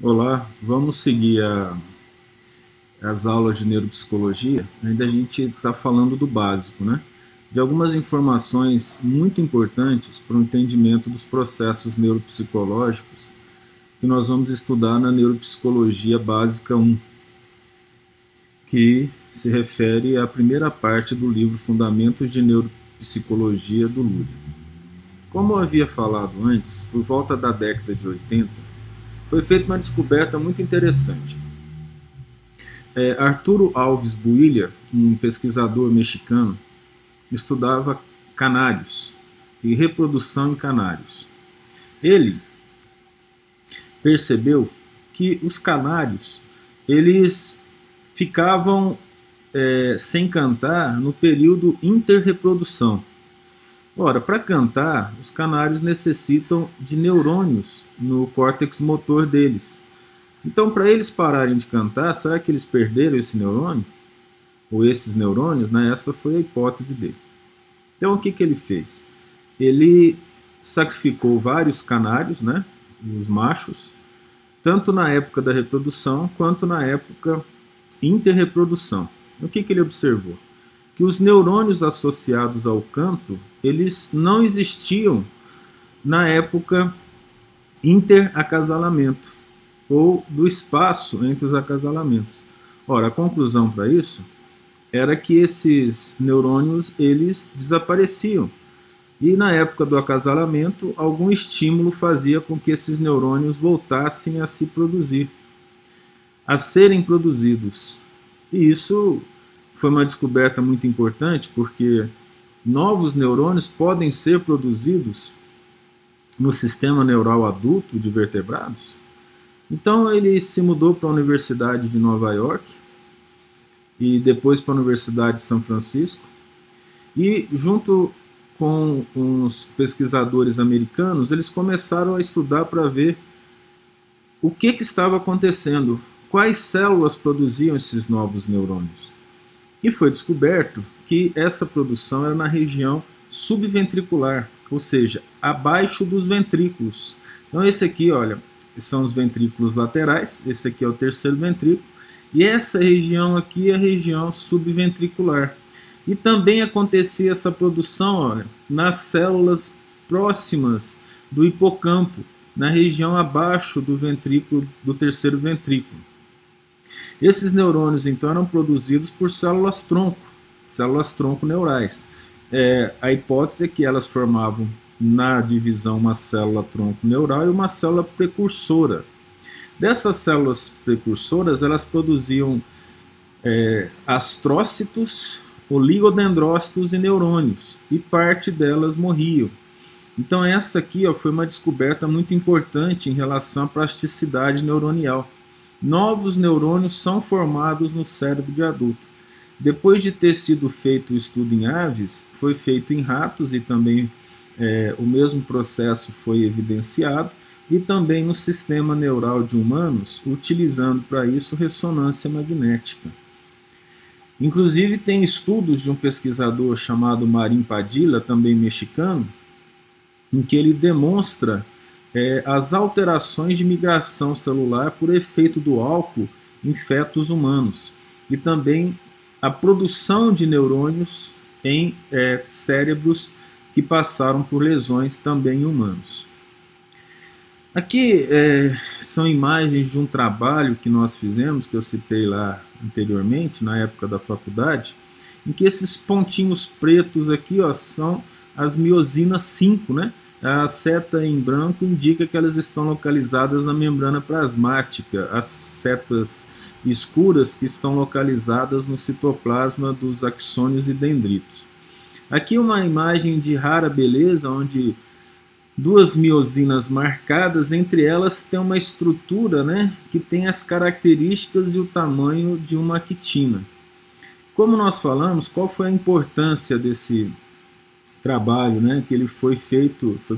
Olá, vamos seguir as aulas de neuropsicologia. Ainda a gente está falando do básico, né? De algumas informações muito importantes para o entendimento dos processos neuropsicológicos que nós vamos estudar na Neuropsicologia Básica 1, que se refere à primeira parte do livro Fundamentos de Neuropsicologia do Luria. Como eu havia falado antes, por volta da década de 80, foi feita uma descoberta muito interessante. Arturo Alves Builha, um pesquisador mexicano, estudava canários e reprodução em canários. Ele percebeu que os canários eles ficavam sem cantar no período interreprodução. Ora, para cantar, os canários necessitam de neurônios no córtex motor deles. Então, para eles pararem de cantar, será que eles perderam esse neurônio? Ou esses neurônios? Né? Essa foi a hipótese dele. Então, o que ele fez? Ele sacrificou vários canários, né, os machos, tanto na época da reprodução quanto na época interreprodução. O que ele observou? Que os neurônios associados ao canto, eles não existiam na época interacasalamento, ou do espaço entre os acasalamentos. Ora, a conclusão para isso era que esses neurônios eles desapareciam. E na época do acasalamento, algum estímulo fazia com que esses neurônios voltassem a se produzir, a serem produzidos. E isso foi uma descoberta muito importante, porque novos neurônios podem ser produzidos no sistema neural adulto de vertebrados. Então ele se mudou para a Universidade de Nova York e depois para a Universidade de São Francisco, e junto com uns pesquisadores americanos, eles começaram a estudar para ver o que estava acontecendo, quais células produziam esses novos neurônios. E foi descoberto que essa produção era na região subventricular, ou seja, abaixo dos ventrículos. Então esse aqui, olha, são os ventrículos laterais, esse aqui é o terceiro ventrículo, e essa região aqui é a região subventricular. E também acontecia essa produção, olha, nas células próximas do hipocampo, na região abaixo do ventrículo, do terceiro ventrículo. Esses neurônios, então, eram produzidos por células-tronco neurais. A hipótese é que elas formavam na divisão uma célula-tronco neural e uma célula precursora. Dessas células precursoras, elas produziam astrócitos, oligodendrócitos e neurônios, e parte delas morriam. Então essa aqui foi uma descoberta muito importante em relação à plasticidade neuronial. Novos neurônios são formados no cérebro de adulto. Depois de ter sido feito o estudo em aves, foi feito em ratos e também o mesmo processo foi evidenciado, e também no sistema neural de humanos, utilizando para isso ressonância magnética. Inclusive tem estudos de um pesquisador chamado Marim Padilla, também mexicano, em que ele demonstra as alterações de migração celular por efeito do álcool em fetos humanos, e também a produção de neurônios em cérebros que passaram por lesões também humanos. Aqui são imagens de um trabalho que nós fizemos, que eu citei lá anteriormente, na época da faculdade, em que esses pontinhos pretos aqui são as miosinas 5, né? A seta em branco indica que elas estão localizadas na membrana plasmática, as setas escuras que estão localizadas no citoplasma dos axônios e dendritos. Aqui uma imagem de rara beleza, onde duas miosinas marcadas, entre elas tem uma estrutura, né, que tem as características e o tamanho de uma actina. Como nós falamos, qual foi a importância desse trabalho, né, que ele foi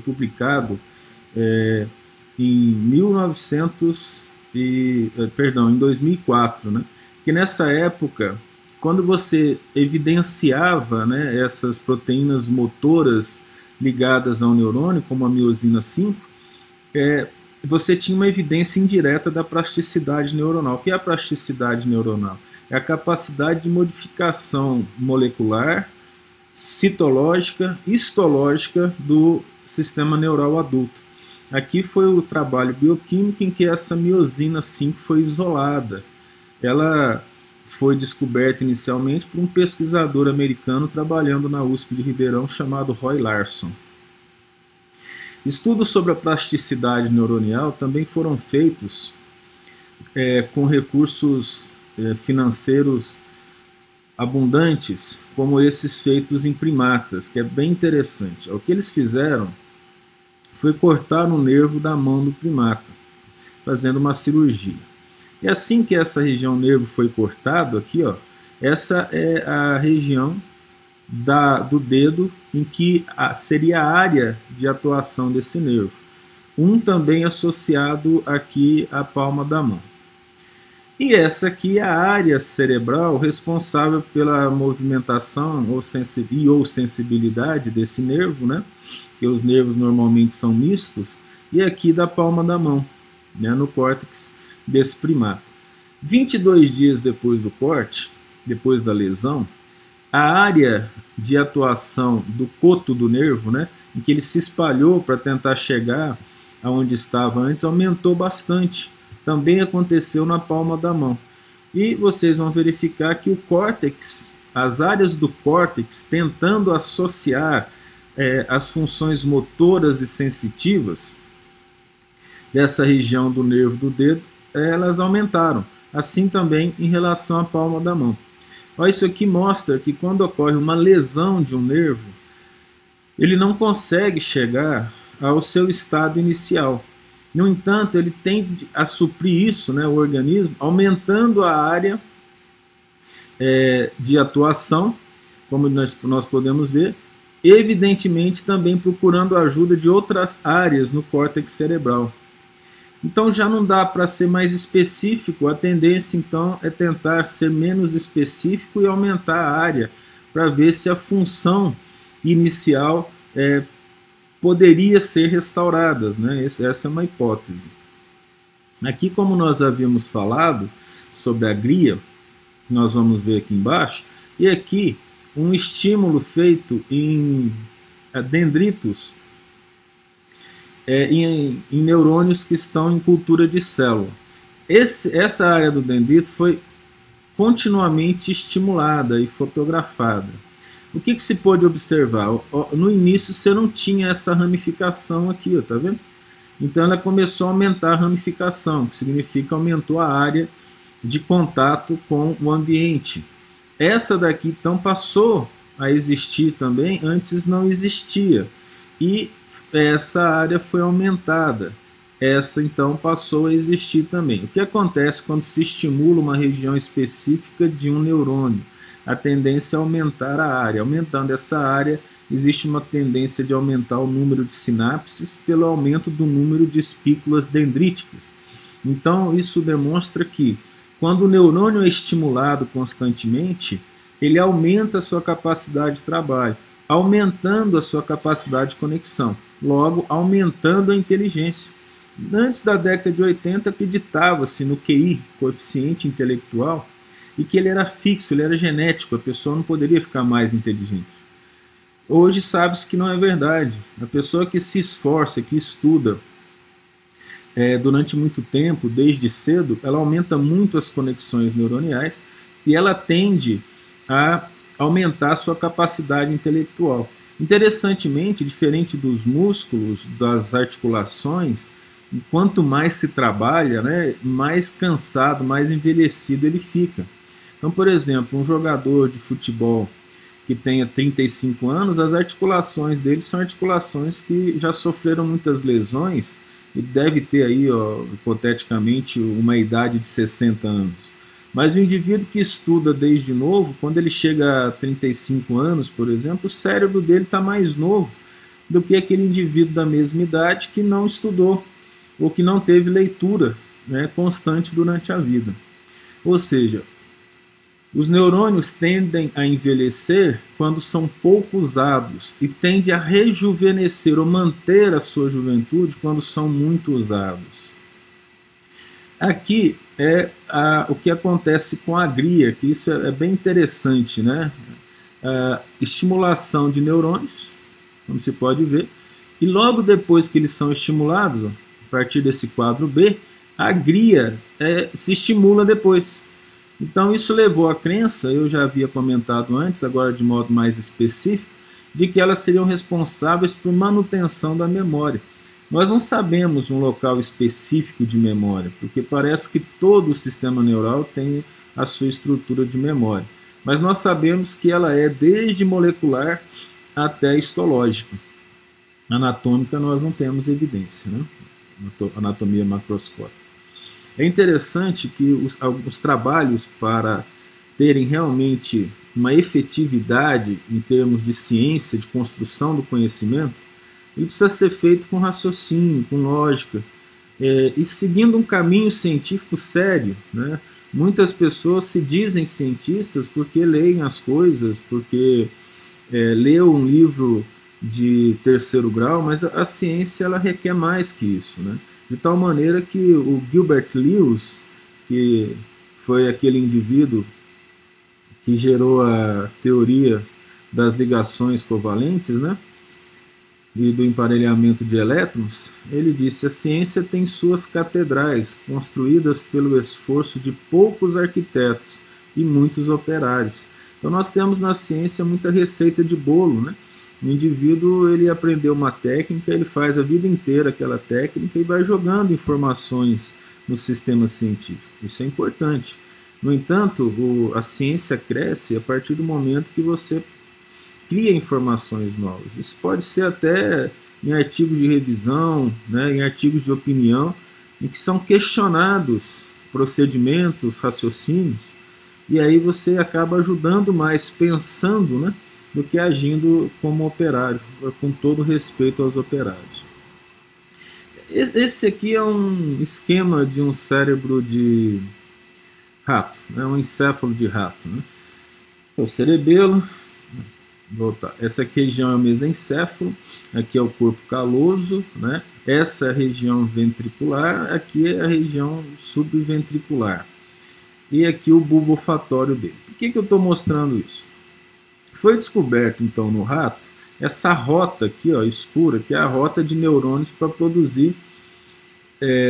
publicado em 2004, né, que nessa época, quando você evidenciava, né, essas proteínas motoras ligadas ao neurônio, como a miosina 5, você tinha uma evidência indireta da plasticidade neuronal. O que é a plasticidade neuronal? É a capacidade de modificação molecular, citológica, histológica do sistema neural adulto. Aqui foi o trabalho bioquímico em que essa miosina 5 foi isolada. Ela foi descoberta inicialmente por um pesquisador americano trabalhando na USP de Ribeirão chamado Roy Larson. Estudos sobre a plasticidade neuronial também foram feitos com recursos financeiros abundantes, como esses feitos em primatas, que é bem interessante. O que eles fizeram foi cortar o nervo da mão do primata, fazendo uma cirurgia. E assim que essa região nervo foi cortado, aqui, ó, essa é a região do dedo em que seria a área de atuação desse nervo. Também associado aqui à palma da mão. E essa aqui é a área cerebral responsável pela movimentação ou sensibilidade desse nervo, né? Porque os nervos normalmente são mistos, e aqui da palma da mão, né? No córtex desse primata. 22 dias depois do corte, depois da lesão, a área de atuação do coto do nervo, né, em que ele se espalhou para tentar chegar aonde estava antes, aumentou bastante. Também aconteceu na palma da mão. E vocês vão verificar que o córtex, as áreas do córtex, tentando associar as funções motoras e sensitivas dessa região do nervo do dedo, elas aumentaram. Assim também em relação à palma da mão. Isso aqui mostra que quando ocorre uma lesão de um nervo, ele não consegue chegar ao seu estado inicial. No entanto, ele tende a suprir isso, né, o organismo, aumentando a área de atuação, como nós podemos ver, evidentemente também procurando a ajuda de outras áreas no córtex cerebral. Então já não dá para ser mais específico, a tendência então é tentar ser menos específico e aumentar a área, para ver se a função inicial poderia ser restaurada, né? Essa é uma hipótese. Aqui, como nós havíamos falado sobre a glia, nós vamos ver aqui embaixo, e aqui um estímulo feito em dendritos, em neurônios que estão em cultura de célula. Essa área do dendrito foi continuamente estimulada e fotografada. O que se pôde observar? No início você não tinha essa ramificação aqui, tá vendo? Então ela começou a aumentar a ramificação, que significa aumentou a área de contato com o ambiente. Essa daqui então passou a existir também, antes não existia. E essa área foi aumentada. Essa então passou a existir também. O que acontece quando se estimula uma região específica de um neurônio? A tendência é aumentar a área. Aumentando essa área, existe uma tendência de aumentar o número de sinapses pelo aumento do número de espículas dendríticas. Então isso demonstra que quando o neurônio é estimulado constantemente, ele aumenta a sua capacidade de trabalho, aumentando a sua capacidade de conexão, logo aumentando a inteligência. Antes da década de 80 acreditava-se no QI, coeficiente intelectual, e que ele era fixo, ele era genético, a pessoa não poderia ficar mais inteligente. Hoje sabe-se que não é verdade. A pessoa que se esforça, que estuda durante muito tempo, desde cedo, ela aumenta muito as conexões neuroniais e ela tende a aumentar a sua capacidade intelectual. Interessantemente, diferente dos músculos, das articulações, quanto mais se trabalha, né, mais cansado, mais envelhecido ele fica. Então, por exemplo, um jogador de futebol que tenha 35 anos, as articulações dele são articulações que já sofreram muitas lesões e deve ter aí, hipoteticamente, uma idade de 60 anos. Mas o indivíduo que estuda desde novo, quando ele chega a 35 anos, por exemplo, o cérebro dele está mais novo do que aquele indivíduo da mesma idade que não estudou ou que não teve leitura, né, constante durante a vida. Ou seja, Os neurônios tendem a envelhecer quando são pouco usados e tendem a rejuvenescer ou manter a sua juventude quando são muito usados. Aqui é o que acontece com a glia, que isso é bem interessante, né? A estimulação de neurônios, como se pode ver, e logo depois que eles são estimulados, a partir desse quadro B, a glia se estimula depois. Então isso levou à crença, eu já havia comentado antes, agora de modo mais específico, de que elas seriam responsáveis por manutenção da memória. Nós não sabemos um local específico de memória, porque parece que todo o sistema neural tem a sua estrutura de memória. Mas nós sabemos que ela é desde molecular até histológica. Anatômica nós não temos evidência, né? Anatomia macroscópica. É interessante que os trabalhos para terem realmente uma efetividade em termos de ciência, de construção do conhecimento, ele precisa ser feito com raciocínio, com lógica, e seguindo um caminho científico sério, né? Muitas pessoas se dizem cientistas porque leem as coisas, porque leu um livro de terceiro grau, mas a ciência ela requer mais que isso, né? De tal maneira que o Gilbert Lewis, que foi aquele indivíduo que gerou a teoria das ligações covalentes, né, e do emparelhamento de elétrons, ele disse: a ciência tem suas catedrais, construídas pelo esforço de poucos arquitetos e muitos operários. Então nós temos na ciência muita receita de bolo, né? O indivíduo ele aprendeu uma técnica, ele faz a vida inteira aquela técnica e vai jogando informações no sistema científico. Isso é importante. No entanto, a ciência cresce a partir do momento que você cria informações novas. Isso pode ser até em artigos de revisão, né, em artigos de opinião, em que são questionados procedimentos, raciocínios, e aí você acaba ajudando mais pensando, né, do que agindo como operário, com todo respeito aos operários. Esse aqui é um esquema de um cérebro de rato, né? Um encéfalo de rato, né? O cerebelo, voltar. Essa aqui região é o mesencéfalo, aqui é o corpo caloso, né? Essa é a região ventricular, aqui é a região subventricular. E aqui o bulbo olfatório dele. Por que eu estou mostrando isso? Foi descoberto, então, no rato, essa rota aqui, ó, escura, que é a rota de neurônios para produzir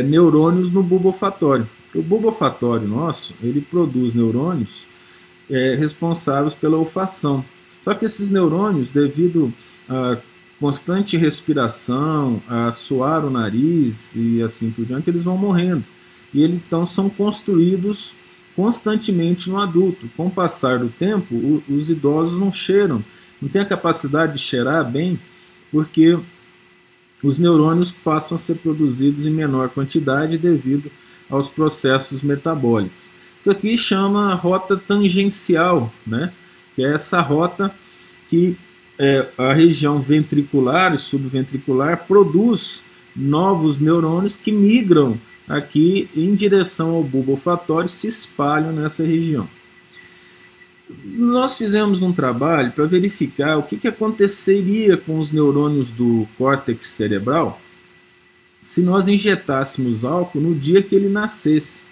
neurônios no bulbo olfatório. O bulbo olfatório nosso, ele produz neurônios responsáveis pela olfação. Só que esses neurônios, devido à constante respiração, a suar o nariz e assim por diante, eles vão morrendo. E eles, então, são construídos constantemente no adulto. Com o passar do tempo, os idosos não cheiram, não têm a capacidade de cheirar bem, porque os neurônios passam a ser produzidos em menor quantidade devido aos processos metabólicos. Isso aqui chama rota tangencial, né? Que é essa rota que a região ventricular e subventricular produz novos neurônios que migram aqui em direção ao bulbo olfatório, se espalham nessa região. Nós fizemos um trabalho para verificar o que aconteceria com os neurônios do córtex cerebral se nós injetássemos álcool no dia que ele nascesse.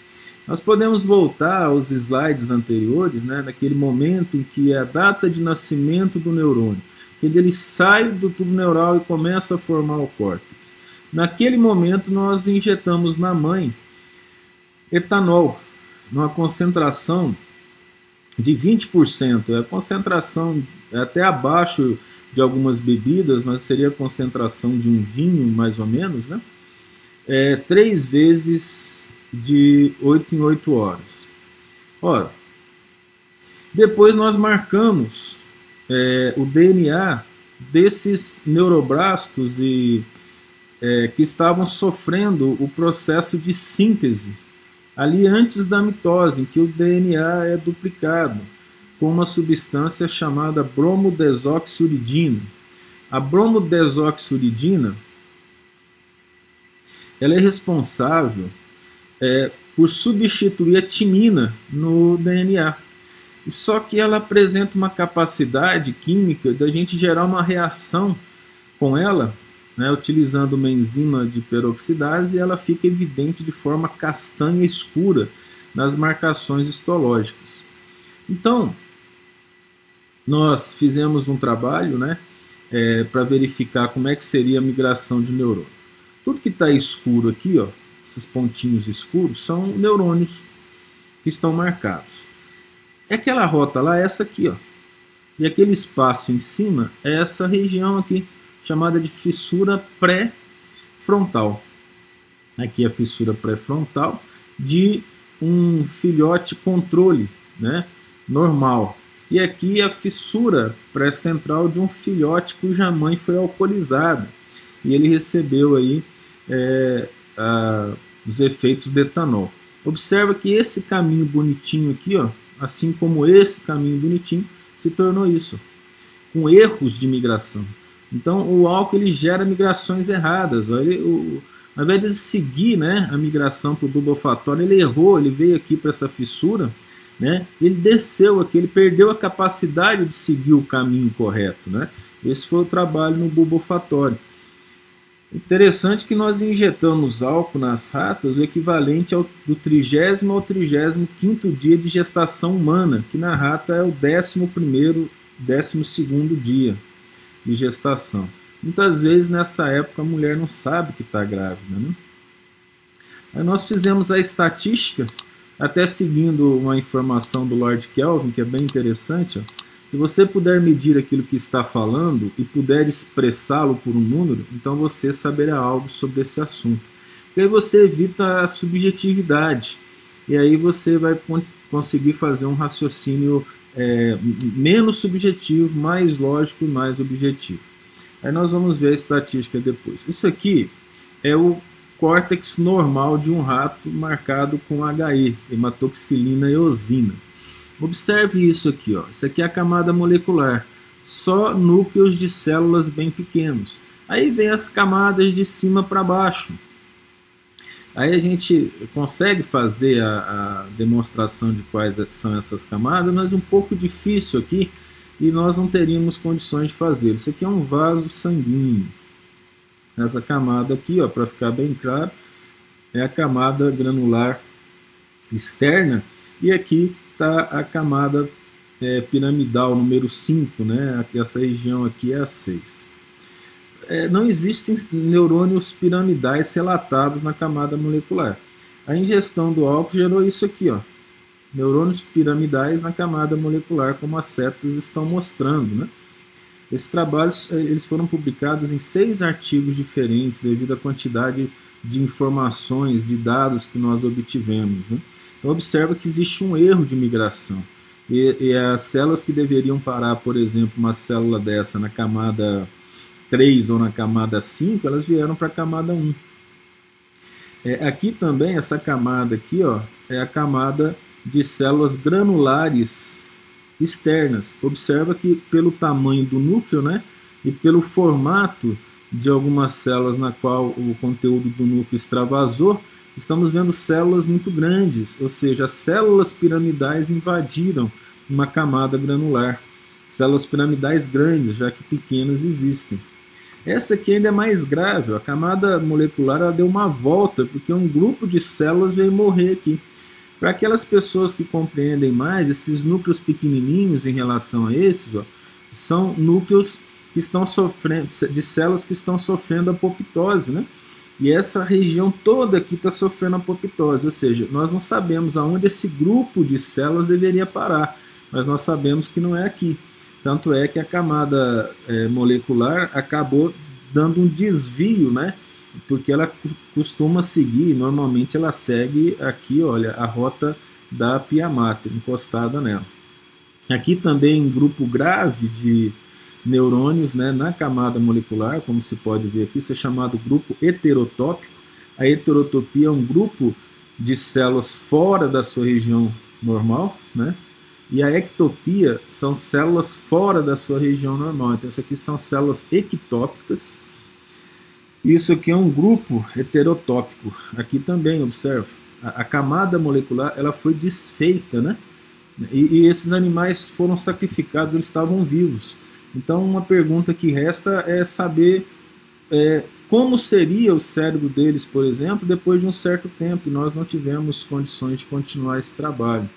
Nós podemos voltar aos slides anteriores, né, naquele momento em que é a data de nascimento do neurônio, quando ele sai do tubo neural e começa a formar o córtex. Naquele momento nós injetamos na mãe etanol, numa concentração de 20%. A concentração é até abaixo de algumas bebidas, mas seria a concentração de um vinho, mais ou menos, né? 3 vezes de 8 em 8 horas. Ora, depois nós marcamos o DNA desses neuroblastos que estavam sofrendo o processo de síntese ali antes da mitose, em que o DNA é duplicado com uma substância chamada bromodesoxuridina. A bromodesoxuridina ela é responsável por substituir a timina no DNA. Só que ela apresenta uma capacidade química da gente gerar uma reação com ela, né, utilizando uma enzima de peroxidase, e ela fica evidente de forma castanha escura nas marcações histológicas. Então, nós fizemos um trabalho, né, para verificar como é que seria a migração de neurônio. Tudo que está escuro aqui, ó, esses pontinhos escuros, são neurônios que estão marcados. Aquela rota lá é essa aqui, ó. E aquele espaço em cima é essa região aqui, chamada de fissura pré-frontal. Aqui é a fissura pré-frontal de um filhote controle, né, normal. E aqui a fissura pré-central de um filhote cuja mãe foi alcoolizada. E ele recebeu aí os efeitos do etanol. Observa que esse caminho bonitinho aqui, ó, assim como esse caminho bonitinho, se tornou isso, com erros de migração. Então o álcool ele gera migrações erradas. Ó. Ao invés de seguir, né, a migração para o bulbo olfatório, ele errou, ele veio aqui para essa fissura, né, ele desceu aqui, ele perdeu a capacidade de seguir o caminho correto. Né? Esse foi o trabalho no bulbo olfatório. Interessante que nós injetamos álcool nas ratas o equivalente do 30º ao 35º dia de gestação humana, que na rata é o 11º, 12º dia de gestação. Muitas vezes nessa época a mulher não sabe que está grávida. Né? Aí nós fizemos a estatística, até seguindo uma informação do Lord Kelvin, que é bem interessante. Ó. Se você puder medir aquilo que está falando e puder expressá-lo por um número, então você saberá algo sobre esse assunto. Porque aí você evita a subjetividade. E aí você vai conseguir fazer um raciocínio menos subjetivo, mais lógico e mais objetivo. Aí nós vamos ver a estatística depois. Isso aqui é o córtex normal de um rato marcado com HE, hematoxilina eosina. Observe isso aqui, ó. Isso aqui é a camada molecular, só núcleos de células bem pequenos. Aí vem as camadas de cima para baixo. Aí a gente consegue fazer a demonstração de quais são essas camadas, mas um pouco difícil aqui e nós não teríamos condições de fazer. Isso aqui é um vaso sanguíneo. Essa camada aqui, ó, para ficar bem claro, é a camada granular externa e aqui está a camada piramidal número 5, né? Essa região aqui é a 6. Não existem neurônios piramidais relatados na camada molecular. A ingestão do álcool gerou isso aqui, ó, neurônios piramidais na camada molecular, como as setas estão mostrando. Né? Esses trabalhos eles foram publicados em 6 artigos diferentes devido à quantidade de informações, de dados que nós obtivemos. Né? Então observa que existe um erro de migração. E as células que deveriam parar, por exemplo, uma célula dessa na camada 3 ou na camada 5, elas vieram para a camada 1. Aqui também, essa camada aqui, ó, é a camada de células granulares externas. Observa que pelo tamanho do núcleo, né, e pelo formato de algumas células na qual o conteúdo do núcleo extravasou, estamos vendo células muito grandes, ou seja, as células piramidais invadiram uma camada granular. Células piramidais grandes, já que pequenas existem. Essa aqui ainda é mais grave, a camada molecular ela deu uma volta, porque um grupo de células veio morrer aqui. Para aquelas pessoas que compreendem mais, esses núcleos pequenininhos em relação a esses, ó, são núcleos que estão sofrendo, de células que estão sofrendo apoptose, né? E essa região toda aqui está sofrendo apoptose, ou seja, nós não sabemos aonde esse grupo de células deveria parar, mas nós sabemos que não é aqui. Tanto é que a camada molecular acabou dando um desvio, né? Porque ela costuma seguir, normalmente ela segue aqui, olha, a rota da pia mater, encostada nela. Aqui também um grupo grave de neurônios, né, na camada molecular, como se pode ver aqui, isso é chamado grupo heterotópico. A heterotopia é um grupo de células fora da sua região normal, né? E a ectopia são células fora da sua região normal. Então isso aqui são células ectópicas. Isso aqui é um grupo heterotópico. Aqui também, observa, a camada molecular ela foi desfeita, né? E esses animais foram sacrificados, eles estavam vivos. Então, uma pergunta que resta é saber como seria o cérebro deles, por exemplo, depois de um certo tempo, e nós não tivemos condições de continuar esse trabalho.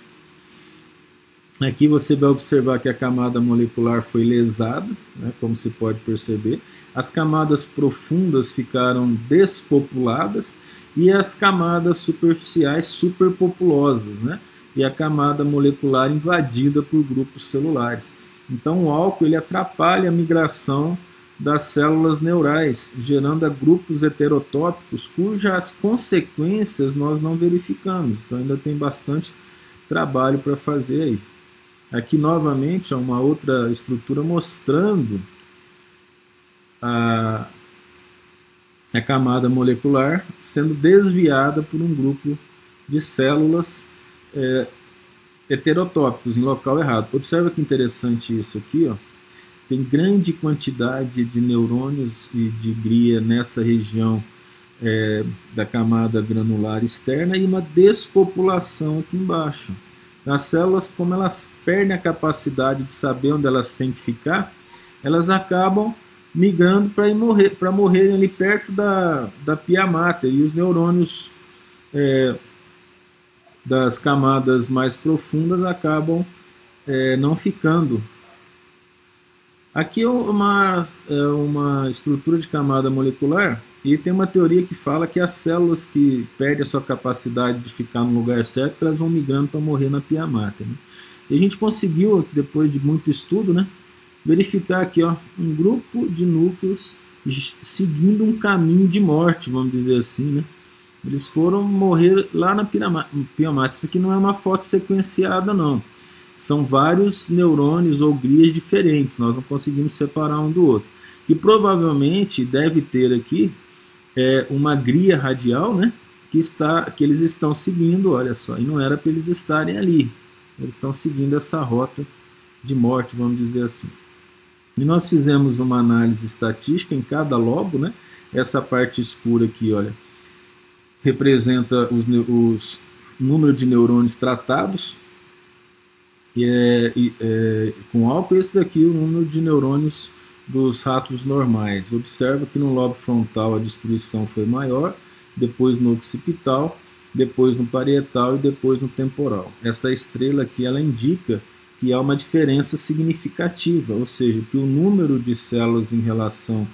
Aqui você vai observar que a camada molecular foi lesada, né, como se pode perceber. As camadas profundas ficaram despopuladas e as camadas superficiais superpopulosas, né? E a camada molecular invadida por grupos celulares. Então o álcool ele atrapalha a migração das células neurais, gerando grupos heterotópicos cujas consequências nós não verificamos. Então ainda tem bastante trabalho para fazer aí. Aqui novamente uma outra estrutura mostrando a camada molecular sendo desviada por um grupo de células heterotópicos em local errado. Observa que interessante isso aqui, ó. Tem grande quantidade de neurônios e de glia nessa região da camada granular externa e uma despopulação aqui embaixo. As células, como elas perdem a capacidade de saber onde elas têm que ficar, elas acabam migrando para morrerem ali perto da pia mater, e os neurônios das camadas mais profundas acabam não ficando. Aqui é uma estrutura de camada molecular, e tem uma teoria que fala que as células que perdem a sua capacidade de ficar no lugar certo, elas vão migrando para morrer na pia mater, né? E a gente conseguiu, depois de muito estudo, né, verificar aqui, ó, um grupo de núcleos seguindo um caminho de morte, vamos dizer assim, né? Eles foram morrer lá na pia mater. Isso aqui não é uma foto sequenciada, não. São vários neurônios ou glias diferentes, nós não conseguimos separar um do outro. E provavelmente deve ter aqui uma glia radial, né, que eles estão seguindo, olha só, e não era para eles estarem ali. Eles estão seguindo essa rota de morte, vamos dizer assim. E nós fizemos uma análise estatística em cada lobo, né? Essa parte escura aqui, olha, representa os número de neurônios tratados com álcool, e esse daqui é o número de neurônios dos ratos normais. Observa que no lobo frontal a destruição foi maior, depois no occipital, depois no parietal e depois no temporal. Essa estrela aqui ela indica que há uma diferença significativa, ou seja, que o número de células em relação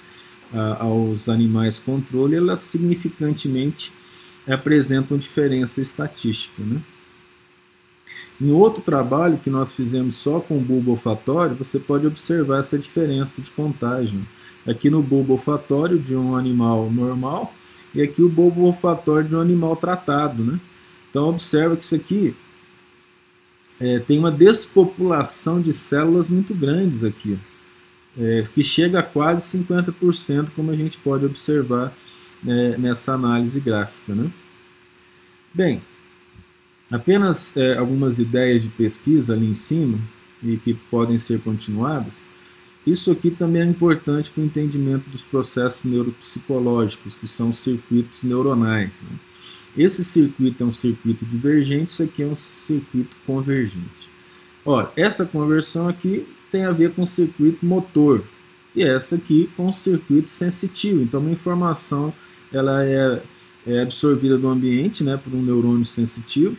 aos animais controle, elas significantemente apresentam diferença estatística, né? Em outro trabalho que nós fizemos só com o bulbo olfatório, você pode observar essa diferença de contágio. Aqui no bulbo olfatório de um animal normal e aqui o bulbo olfatório de um animal tratado, né? Então observa que isso aqui tem uma despopulação de células muito grandes aqui, que chega a quase 50%, como a gente pode observar nessa análise gráfica, né? Bem, apenas algumas ideias de pesquisa ali em cima e que podem ser continuadas. Isso aqui também é importante para o entendimento dos processos neuropsicológicos, que são os circuitos neuronais, né? Esse circuito é um circuito divergente, isso aqui é um circuito convergente. Ora, essa conversão aqui tem a ver com o circuito motor e essa aqui com o circuito sensitivo. Então, uma informação ela é absorvida do ambiente, né, por um neurônio sensitivo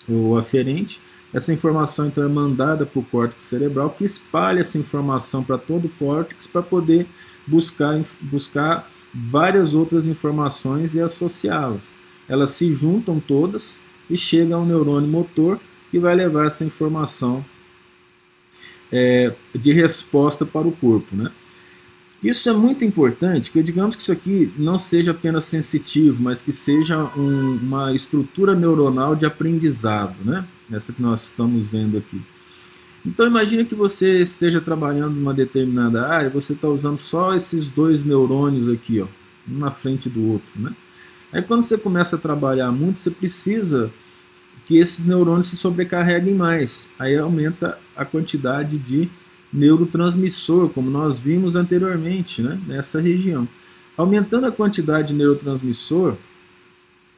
ou aferente. Essa informação então é mandada para o córtex cerebral, que espalha essa informação para todo o córtex para poder buscar várias outras informações e associá-las. Elas se juntam todas e chegam ao neurônio motor, que vai levar essa informação de resposta para o corpo, né? Isso é muito importante, porque digamos que isso aqui não seja apenas sensitivo, mas que seja uma estrutura neuronal de aprendizado, né? Essa que nós estamos vendo aqui. Então imagine que você esteja trabalhando numa determinada área, você está usando só esses dois neurônios aqui, ó, um na frente do outro, né? Aí quando você começa a trabalhar muito, você precisa que esses neurônios se sobrecarreguem mais. Aí aumenta a quantidade de neurotransmissor, como nós vimos anteriormente, né, nessa região. Aumentando a quantidade de neurotransmissor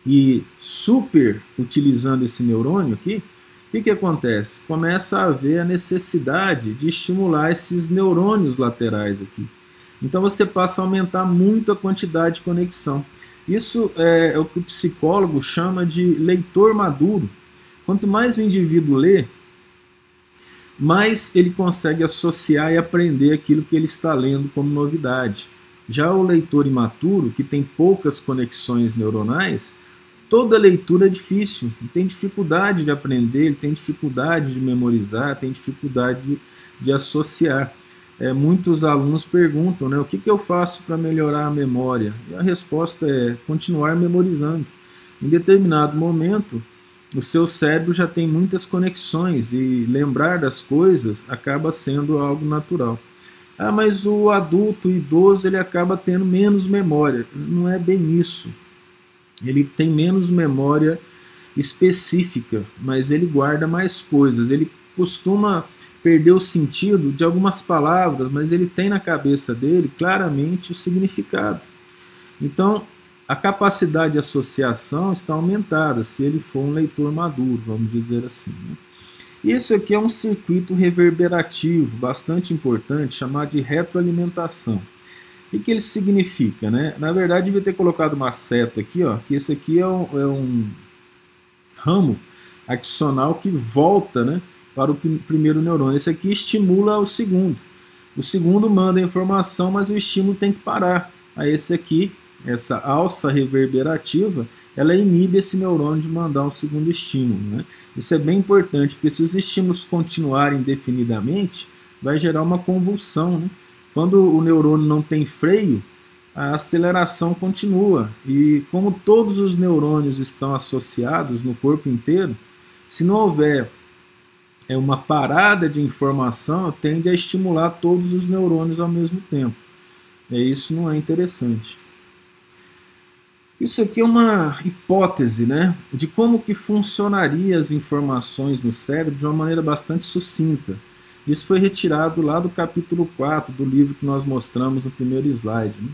e super utilizando esse neurônio aqui, O que acontece? Começa a haver a necessidade de estimular esses neurônios laterais aqui. Então você passa a aumentar muito a quantidade de conexão. Isso é o que o psicólogo chama de leitor maduro. Quanto mais o indivíduo lê, mais ele consegue associar e aprender aquilo que ele está lendo como novidade. Já o leitor imaturo, que tem poucas conexões neuronais, toda leitura é difícil, ele tem dificuldade de aprender, ele tem dificuldade de memorizar, tem dificuldade de associar. Muitos alunos perguntam, né, o que eu faço para melhorar a memória? E a resposta é continuar memorizando. Em determinado momento, o seu cérebro já tem muitas conexões e lembrar das coisas acaba sendo algo natural. Ah, mas o adulto, o idoso, ele acaba tendo menos memória. Não é bem isso. Ele tem menos memória específica, mas ele guarda mais coisas. Ele costuma perder o sentido de algumas palavras, mas ele tem na cabeça dele claramente o significado. Então, a capacidade de associação está aumentada se ele for um leitor maduro, vamos dizer assim, né? Isso aqui é um circuito reverberativo bastante importante, chamado de retroalimentação. O que ele significa, né? Na verdade, devia ter colocado uma seta aqui, ó, que esse aqui é um ramo axonal que volta, né, para o primeiro neurônio. Esse aqui estimula o segundo. O segundo manda a informação, mas o estímulo tem que parar. Aí esse aqui, essa alça reverberativa, ela inibe esse neurônio de mandar um segundo estímulo, né? Isso é bem importante, porque se os estímulos continuarem indefinidamente, vai gerar uma convulsão, né? Quando o neurônio não tem freio, a aceleração continua. E como todos os neurônios estão associados no corpo inteiro, se não houver uma parada de informação, tende a estimular todos os neurônios ao mesmo tempo. Isso não é interessante. Isso aqui é uma hipótese, né, de como que funcionaria as informações no cérebro de uma maneira bastante sucinta. Isso foi retirado lá do capítulo 4 do livro que nós mostramos no primeiro slide, né?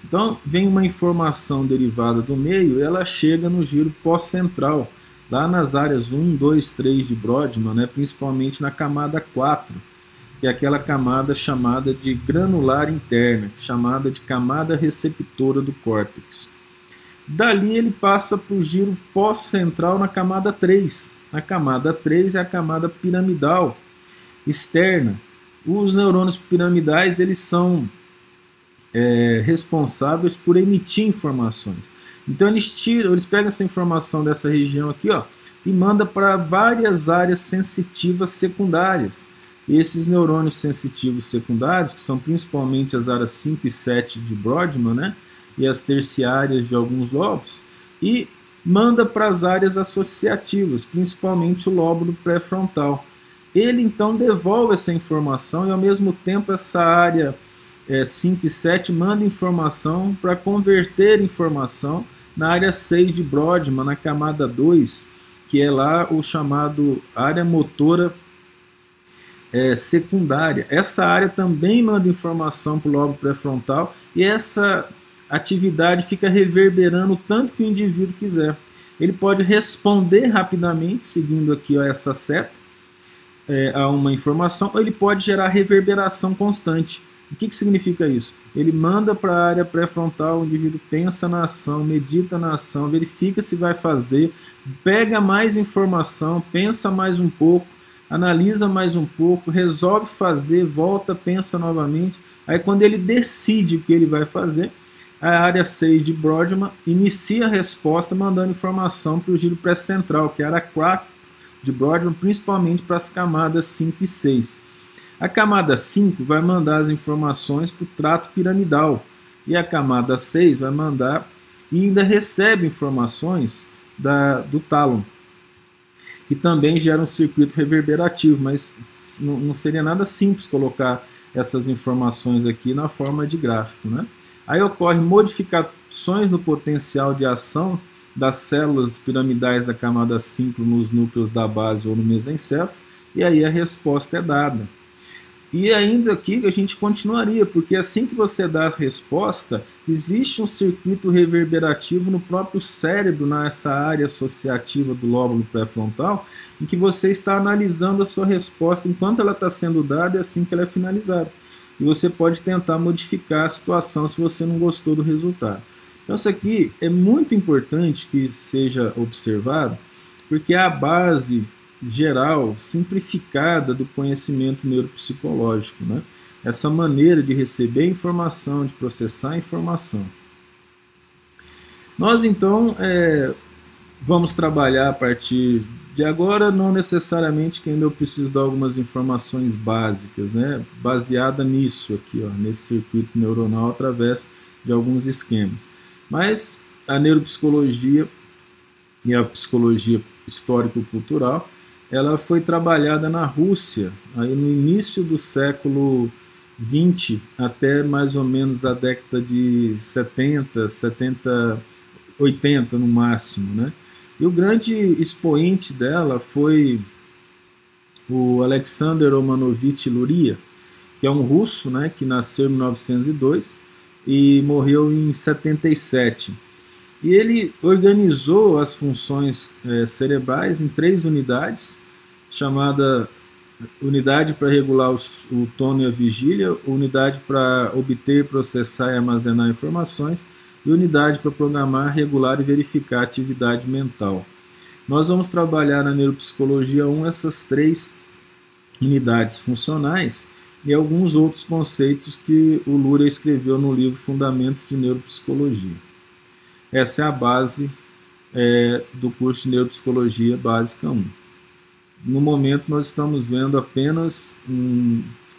Então, vem uma informação derivada do meio, ela chega no giro pós-central, lá nas áreas 1, 2, 3 de Brodmann, né, principalmente na camada 4, que é aquela camada chamada de granular interna, chamada de camada receptora do córtex. Dali ele passa para o giro pós-central na camada 3. A camada 3 é a camada piramidal externa. Os neurônios piramidais eles são responsáveis por emitir informações. Então eles pegam essa informação dessa região aqui, ó, e mandam para várias áreas sensitivas secundárias. E esses neurônios sensitivos secundários, que são principalmente as áreas 5 e 7 de Brodmann, né, e as terciárias de alguns lobos, e manda para as áreas associativas, principalmente o lóbulo pré-frontal. Ele então devolve essa informação e ao mesmo tempo essa área 5 e 7 manda informação para converter informação na área 6 de Brodmann, na camada 2, que é lá o chamado área motora secundária. Essa área também manda informação para o lobo pré-frontal e essa atividade fica reverberando o tanto que o indivíduo quiser. Ele pode responder rapidamente, seguindo aqui, ó, essa seta, a uma informação, ou ele pode gerar reverberação constante. O que significa isso? Ele manda para a área pré-frontal, o indivíduo pensa na ação, medita na ação, verifica se vai fazer, pega mais informação, pensa mais um pouco, analisa mais um pouco, resolve fazer, volta, pensa novamente. Aí quando ele decide o que ele vai fazer, a área 6 de Brodmann inicia a resposta mandando informação para o giro pré-central, que é a área 4 de Brodmann, principalmente para as camadas 5 e 6. A camada 5 vai mandar as informações para o trato piramidal e a camada 6 vai mandar e ainda recebe informações do tálamo, que também gera um circuito reverberativo, mas não seria nada simples colocar essas informações aqui na forma de gráfico, né? Aí ocorrem modificações no potencial de ação das células piramidais da camada 5 nos núcleos da base ou no mesencéfalo, e aí a resposta é dada. E ainda aqui a gente continuaria, porque assim que você dá a resposta, existe um circuito reverberativo no próprio cérebro, nessa área associativa do lóbulo pré-frontal, em que você está analisando a sua resposta enquanto ela está sendo dada e assim que ela é finalizada. E você pode tentar modificar a situação se você não gostou do resultado. Então isso aqui é muito importante que seja observado, porque é a base geral, simplificada do conhecimento neuropsicológico, né? Essa maneira de receber informação, de processar informação. Nós então vamos trabalhar a partir de agora, não necessariamente que ainda eu preciso dar algumas informações básicas, né? Baseada nisso aqui, ó, nesse circuito neuronal através de alguns esquemas. Mas a neuropsicologia e a psicologia histórico-cultural, ela foi trabalhada na Rússia, aí no início do século XX, até mais ou menos a década de 70, 80 no máximo, né? E o grande expoente dela foi o Alexander Romanovich Luria, que é um russo, né, que nasceu em 1902 e morreu em 77. E ele organizou as funções cerebrais em 3 unidades, chamada unidade para regular o sono e a vigília, unidade para obter, processar e armazenar informações, e unidade para programar, regular e verificar a atividade mental. Nós vamos trabalhar na neuropsicologia 1 essas 3 unidades funcionais e alguns outros conceitos que o Luria escreveu no livro Fundamentos de Neuropsicologia. Essa é a base do curso de Neuropsicologia Básica 1. No momento, nós estamos vendo apenas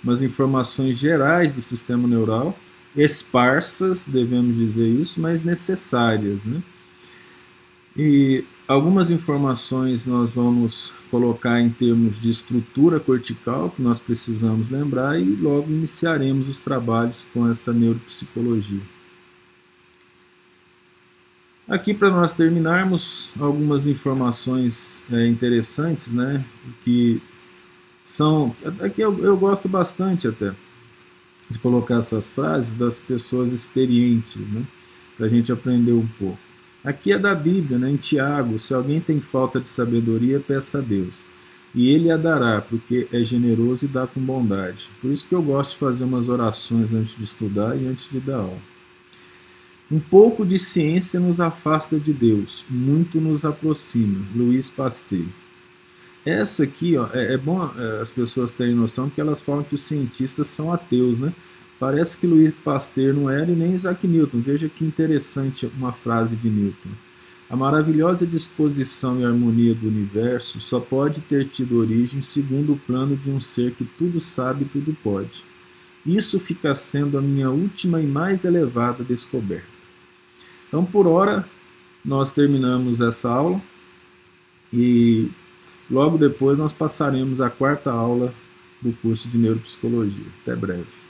umas informações gerais do sistema neural, esparsas, devemos dizer isso, mas necessárias, né? E algumas informações nós vamos colocar em termos de estrutura cortical, que nós precisamos lembrar, e logo iniciaremos os trabalhos com essa neuropsicologia. Aqui, para nós terminarmos, algumas informações interessantes, né, que são... Aqui eu gosto bastante até de colocar essas frases das pessoas experientes, né, para a gente aprender um pouco. Aqui é da Bíblia, né, em Tiago: se alguém tem falta de sabedoria, peça a Deus, e Ele a dará, porque é generoso e dá com bondade. Por isso que eu gosto de fazer umas orações antes de estudar e antes de dar aula. Um pouco de ciência nos afasta de Deus, muito nos aproxima. Louis Pasteur. Essa aqui, ó, é bom as pessoas terem noção que elas falam que os cientistas são ateus, né? Parece que Louis Pasteur não era e nem Isaac Newton. Veja que interessante uma frase de Newton. A maravilhosa disposição e harmonia do universo só pode ter tido origem segundo o plano de um ser que tudo sabe e tudo pode. Isso fica sendo a minha última e mais elevada descoberta. Então, por hora, nós terminamos essa aula e logo depois nós passaremos a 4ª aula do curso de Neuropsicologia. Até breve.